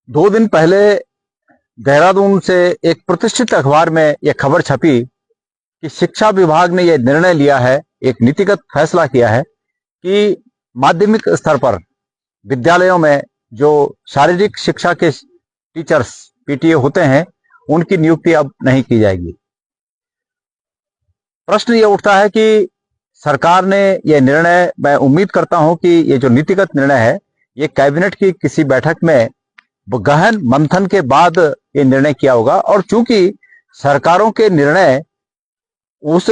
दो दिन पहले देहरादून से एक प्रतिष्ठित अखबार में यह खबर छपी कि शिक्षा विभाग ने यह निर्णय लिया है, एक नीतिगत फैसला किया है कि माध्यमिक स्तर पर विद्यालयों में जो शारीरिक शिक्षा के टीचर्स पीटीए होते हैं उनकी नियुक्ति अब नहीं की जाएगी। प्रश्न यह उठता है कि सरकार ने यह निर्णय, मैं उम्मीद करता हूं कि यह जो नीतिगत निर्णय है ये कैबिनेट की किसी बैठक में गहन मंथन के बाद ये निर्णय किया होगा। और चूंकि सरकारों के निर्णय उस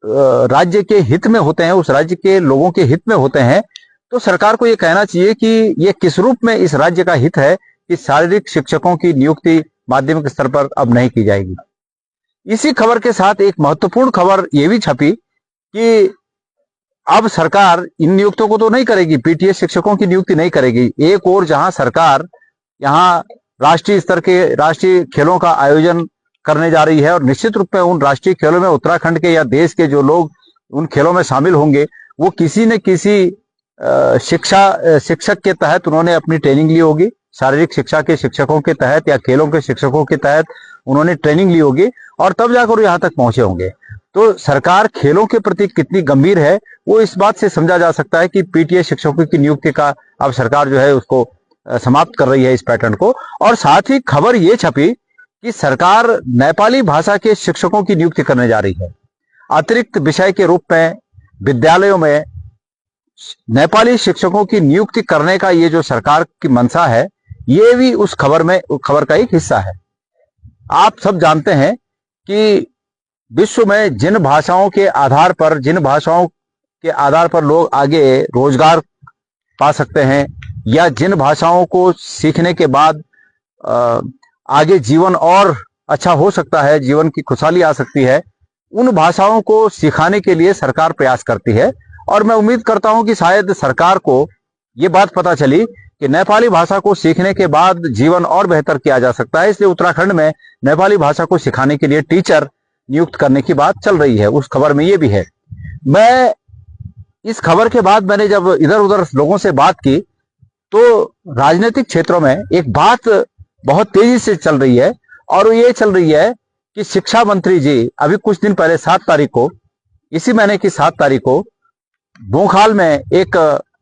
राज्य के हित में होते हैं, उस राज्य के लोगों के हित में होते हैं, तो सरकार को ये कहना चाहिए कि ये किस रूप में इस राज्य का हित है कि शारीरिक शिक्षकों की नियुक्ति माध्यमिक स्तर पर अब नहीं की जाएगी। इसी खबर के साथ एक महत्वपूर्ण खबर ये भी छपी कि अब सरकार इन नियुक्तियों को तो नहीं करेगी, पीटीए शिक्षकों की नियुक्ति नहीं करेगी। एक और जहां सरकार यहाँ राष्ट्रीय स्तर के राष्ट्रीय खेलों का आयोजन करने जा रही है और निश्चित रूप में उन राष्ट्रीय खेलों में उत्तराखंड के या देश के जो लोग उन खेलों में शामिल होंगे वो किसी न किसी शिक्षक के तहत उन्होंने अपनी ट्रेनिंग ली होगी, शारीरिक शिक्षा के शिक्षकों के तहत या खेलों के शिक्षकों के तहत उन्होंने ट्रेनिंग ली होगी और तब जाकर यहाँ तक पहुंचे होंगे। तो सरकार खेलों के प्रति कितनी गंभीर है वो इस बात से समझा जा सकता है कि पीटीए शिक्षकों की नियुक्ति का अब सरकार जो है उसको समाप्त कर रही है, इस पैटर्न को। और साथ ही खबर ये छपी कि सरकार नेपाली भाषा के शिक्षकों की नियुक्ति करने जा रही है। अतिरिक्त विषय के रूप में विद्यालयों में नेपाली शिक्षकों की नियुक्ति करने का ये जो सरकार की मंशा है ये भी उस खबर का एक हिस्सा है। आप सब जानते हैं कि विश्व में जिन भाषाओं के आधार पर लोग आगे रोजगार पा सकते हैं या जिन भाषाओं को सीखने के बाद आगे जीवन और अच्छा हो सकता है, जीवन की खुशहाली आ सकती है, उन भाषाओं को सिखाने के लिए सरकार प्रयास करती है। और मैं उम्मीद करता हूं कि शायद सरकार को ये बात पता चली कि नेपाली भाषा को सीखने के बाद जीवन और बेहतर किया जा सकता है, इसलिए उत्तराखंड में नेपाली भाषा को सिखाने के लिए टीचर नियुक्त करने की बात चल रही है। उस खबर में ये भी है। मैं इस खबर के बाद मैंने जब इधर उधर लोगों से बात की तो राजनीतिक क्षेत्रों में एक बात बहुत तेजी से चल रही है और वो ये चल रही है कि शिक्षा मंत्री जी अभी कुछ दिन पहले 7 तारीख को, इसी महीने की 7 तारीख को बोखाल में एक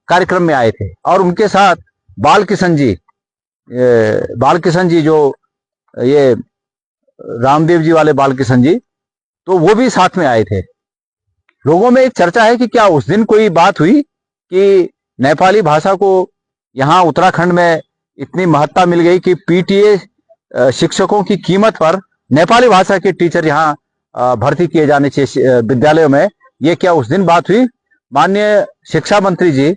कार्यक्रम में आए थे और उनके साथ बालकिशन जी जो ये रामदेव जी वाले बालकिशन जी, तो वो भी साथ में आए थे। लोगों में एक चर्चा है कि क्या उस दिन कोई बात हुई कि नेपाली भाषा को यहाँ उत्तराखंड में इतनी महत्ता मिल गई कि पीटीए शिक्षकों की कीमत पर नेपाली भाषा के टीचर यहाँ भर्ती किए जाने चाहिए विद्यालयों में। ये क्या उस दिन बात हुई? माननीय शिक्षा मंत्री जी,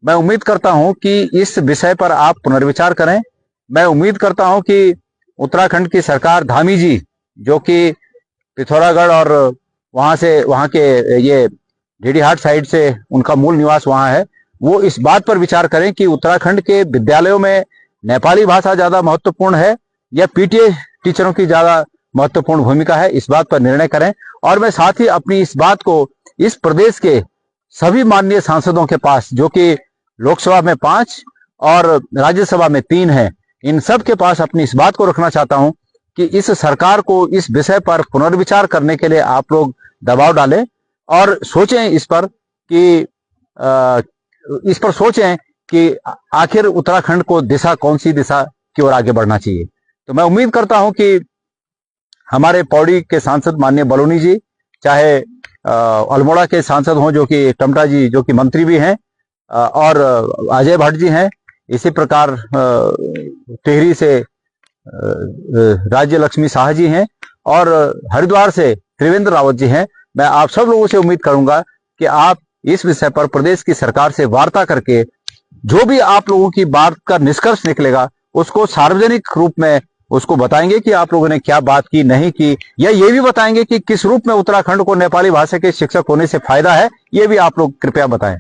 मैं उम्मीद करता हूं कि इस विषय पर आप पुनर्विचार करें। मैं उम्मीद करता हूं कि उत्तराखंड की सरकार, धामी जी जो कि पिथौरागढ़ और वहां के ये डीडीहाट साइड से उनका मूल निवास वहां है, वो इस बात पर विचार करें कि उत्तराखंड के विद्यालयों में नेपाली भाषा ज्यादा महत्वपूर्ण है या पीटीए टीचरों की ज्यादा महत्वपूर्ण भूमिका है, इस बात पर निर्णय करें। और मैं साथ ही अपनी इस बात को इस प्रदेश के सभी माननीय सांसदों के पास, जो कि लोकसभा में 5 और राज्यसभा में 3 हैं, इन सब के पास अपनी इस बात को रखना चाहता हूं कि इस सरकार को इस विषय पर पुनर्विचार करने के लिए आप लोग दबाव डालें और सोचें इस पर सोचें कि आखिर उत्तराखंड को कौन सी दिशा की ओर आगे बढ़ना चाहिए। तो मैं उम्मीद करता हूं कि हमारे पौड़ी के सांसद माननीय बलूनी जी, चाहे अल्मोड़ा के सांसद हों जो कि टमटा जी जो कि मंत्री भी हैं, और अजय भट्ट जी हैं, इसी प्रकार टिहरी से राज्य लक्ष्मी शाह जी हैं और हरिद्वार से त्रिवेंद्र रावत जी हैं। मैं आप सब लोगों से उम्मीद करूंगा कि आप इस विषय पर प्रदेश की सरकार से वार्ता करके जो भी आप लोगों की बात का निष्कर्ष निकलेगा उसको सार्वजनिक रूप में उसको बताएंगे कि आप लोगों ने क्या बात की, नहीं की, या ये भी बताएंगे कि किस रूप में उत्तराखंड को नेपाली भाषा के शिक्षक होने से फायदा है, ये भी आप लोग कृपया बताएं।